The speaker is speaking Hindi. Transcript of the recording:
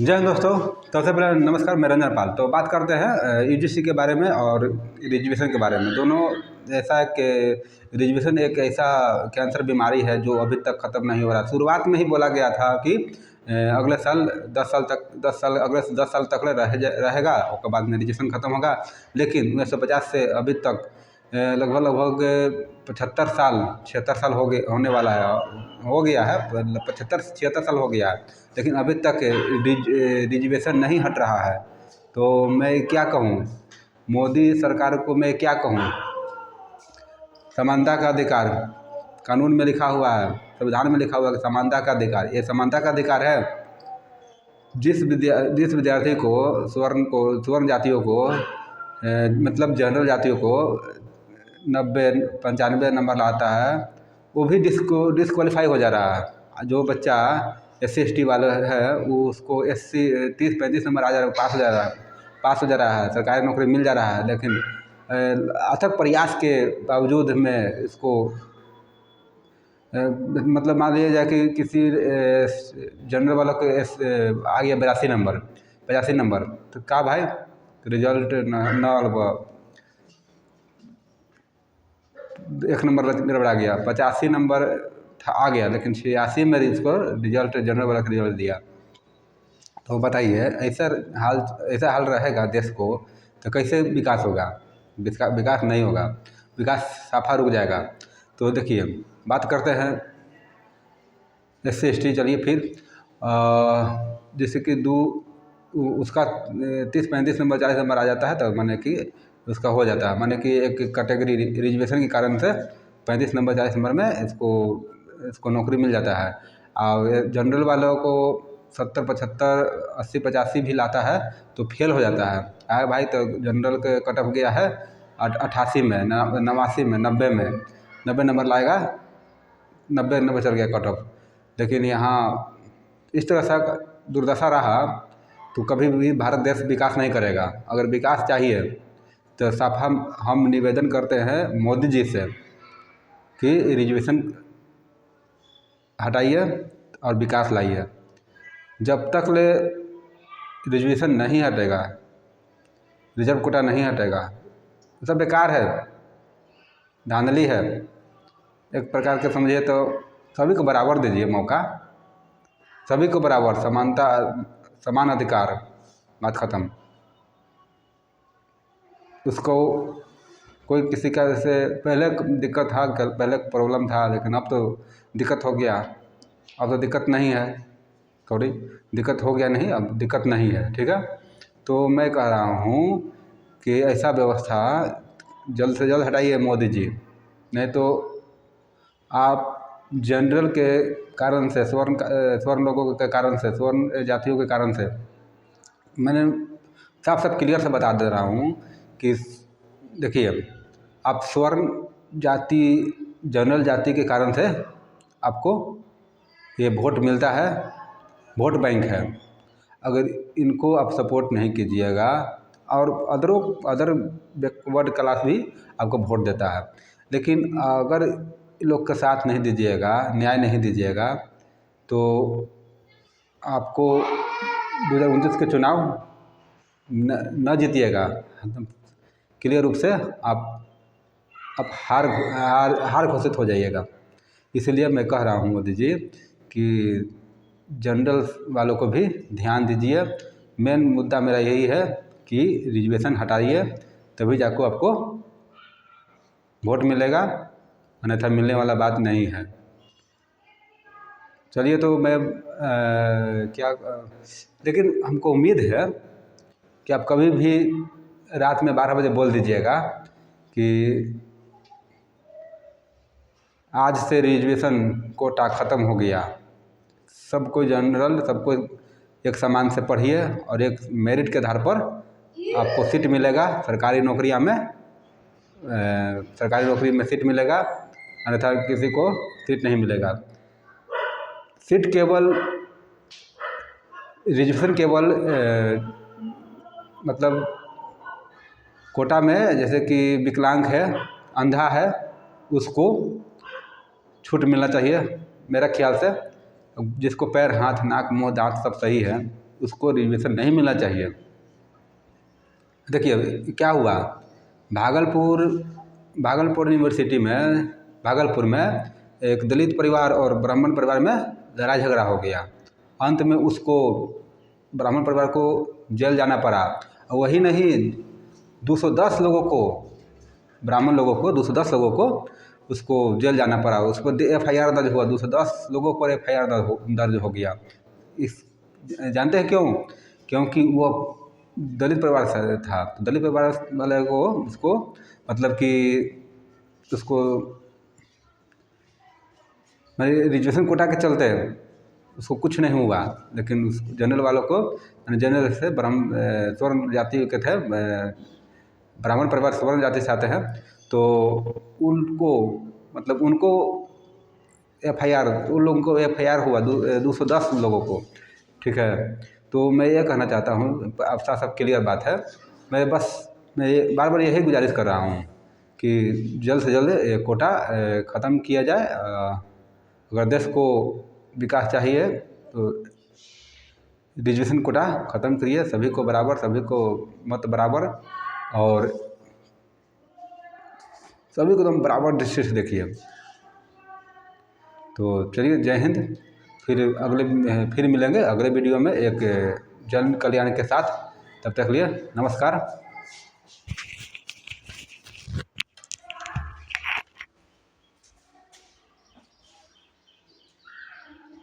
जय हिंद दोस्तों। सबसे पहले नमस्कार, मैं रंजन पाल। तो बात करते हैं यूजीसी के बारे में और रिजर्वेशन के बारे में। दोनों ऐसा है कि रिजर्वेशन एक ऐसा कैंसर बीमारी है जो अभी तक ख़त्म नहीं हो रहा। शुरुआत में ही बोला गया था कि अगले साल 10 साल अगले 10 साल तक रहेगा, उसके बाद में रिजर्वेशन ख़त्म होगा। लेकिन 1950 से अभी तक लगभग 76 साल होने वाला है, हो गया है। 75-76 साल हो गया है, लेकिन अभी तक रिजर्वेशन नहीं हट रहा है। तो मैं क्या कहूँ, मोदी सरकार को मैं क्या कहूँ। समानता का अधिकार कानून में लिखा हुआ है, संविधान में लिखा हुआ है कि समानता का अधिकार, ये समानता का अधिकार है। जिस विद्यार्थी को स्वर्ण जातियों को मतलब जनरल जातियों को 90-95 नंबर लाता है, वो भी डिस्क्वालीफाई हो जा रहा है। जो बच्चा SC/ST वाला है वो उसको 30-35 नंबर आ जा रहा, पास हो जा रहा है, सरकारी नौकरी मिल जा रहा है। लेकिन अथक प्रयास के बावजूद में इसको मतलब मान लिया जाए कि किसी जनरल वाला को आ गया 85 नंबर, तो क्या भाई रिजल्ट न 1 नंबर गड़बड़ा गया। 85 नंबर आ गया, लेकिन 86 में इसको रिजल्ट जनरल वाला का रिजल्ट दिया। तो बताइए, ऐसा हाल रहेगा देश को तो कैसे विकास होगा? विकास नहीं होगा, विकास साफा रुक जाएगा। तो देखिए, बात करते हैं SC/ST। चलिए फिर जैसे कि उसका 30-35 नंबर 40 नंबर आ जाता है, तो माने कि उसका हो जाता है, माने कि एक कैटेगरी रिजर्वेशन के कारण से 35 नंबर 40 नंबर में इसको नौकरी मिल जाता है। और जनरल वालों को 70-75 80-85 भी लाता है तो फेल हो जाता है। आए भाई, तो जनरल के कट ऑफ गया है 88 में, 89 में, 90 नंबर लाएगा, 90 नंबर चल गया कट ऑफ। लेकिन यहाँ इस तरह से दुर्दशा रहा तो कभी भी भारत देश विकास नहीं करेगा। अगर विकास चाहिए तो साफ हम निवेदन करते हैं मोदी जी से कि रिजर्वेशन हटाइए और विकास लाइए। जब तक ले रिजर्वेशन नहीं हटेगा, रिजर्व कोटा नहीं हटेगा, तो सब बेकार है, धांधली है। एक प्रकार के समझिए तो सभी को बराबर दीजिए मौका, सभी को बराबर, समानता, समान अधिकार, बात ख़त्म। उसको कोई किसी का जैसे पहले दिक्कत था, पहले प्रॉब्लम था, लेकिन अब तो दिक्कत हो गया। अब तो दिक्कत नहीं है, सॉरी, दिक्कत हो गया नहीं, अब दिक्कत नहीं है, ठीक है। तो मैं कह रहा हूँ कि ऐसा व्यवस्था जल्द से जल्द हटाइए मोदी जी, नहीं तो आप जनरल के कारण से, स्वर्ण लोगों के कारण से, स्वर्ण जातियों के कारण से, मैंने साफ क्लियर से बता दे रहा हूँ कि देखिए, आप स्वर्ण जाति, जनरल जाति के कारण से आपको ये वोट मिलता है, वोट बैंक है। अगर इनको आप सपोर्ट नहीं कीजिएगा और अदर बैकवर्ड क्लास भी आपको वोट देता है, लेकिन अगर लोग का साथ नहीं दीजिएगा, न्याय नहीं दीजिएगा, तो आपको 2029 के चुनाव न जीतिएगा। क्लियर रूप से आप हार घोषित हो जाइएगा। इसलिए मैं कह रहा हूँ मोदी जी कि जनरल वालों को भी ध्यान दीजिए। मेन मुद्दा मेरा यही है कि रिजर्वेशन हटाइए, तभी जाकर आपको वोट मिलेगा, अन्यथा मिलने वाला बात नहीं है। चलिए, तो मैं लेकिन हमको उम्मीद है कि आप कभी भी रात में 12 बजे बोल दीजिएगा कि आज से रिजर्वेशन कोटा ख़त्म हो गया, सबको जनरल, सबको एक समान से पढ़िए और एक मेरिट के आधार पर आपको सीट मिलेगा सरकारी नौकरी में सीट मिलेगा, अन्यथा किसी को सीट नहीं मिलेगा। सीट केवल रिजर्वेशन केवल मतलब कोटा में, जैसे कि विकलांग है, अंधा है, उसको छूट मिलना चाहिए मेरा ख्याल से। जिसको पैर, हाथ, नाक, मुंह, दांत सब सही है, उसको रिजर्वेशन नहीं मिलना चाहिए। देखिए क्या हुआ, भागलपुर यूनिवर्सिटी में, भागलपुर में एक दलित परिवार और ब्राह्मण परिवार में लड़ाई झगड़ा हो गया। अंत में उसको ब्राह्मण परिवार को जेल जाना पड़ा। और वही नहीं, 210 लोगों को, ब्राह्मण लोगों को 210 लोगों को उसको जेल जाना पड़ा। उस पर FIR दर्ज हुआ, 210 लोगों पर FIR दर्ज हो गया। इस जानते हैं क्यों? क्योंकि वो दलित परिवार से था। तो दलित परिवार वाले को उसको मतलब कि उसको रिजर्वेशन कोटा के चलते उसको कुछ नहीं हुआ, लेकिन उस जनरल वालों को, जनरल से स्वर्ण जाति के थे, ब्राह्मण परिवार स्वर्ण जाति से आते हैं, तो उनको मतलब उनको FIR, उन लोगों को FIR हुआ 210 लोगों को। ठीक है, तो मैं ये कहना चाहता हूँ, अब सब क्लियर बात है। मैं बार बार यही गुजारिश कर रहा हूँ कि जल्द से जल्द ये कोटा ख़त्म किया जाए। अगर देश को विकास चाहिए तो रिजर्वेशन कोटा ख़त्म करिए, सभी को बराबर, सभी को मत बराबर, और सभी को एकदम बराबर दृष्टि से देखिए। तो चलिए, जय हिंद। फिर मिलेंगे अगले वीडियो में एक जन कल्याण के साथ। तब तक लिए नमस्कार।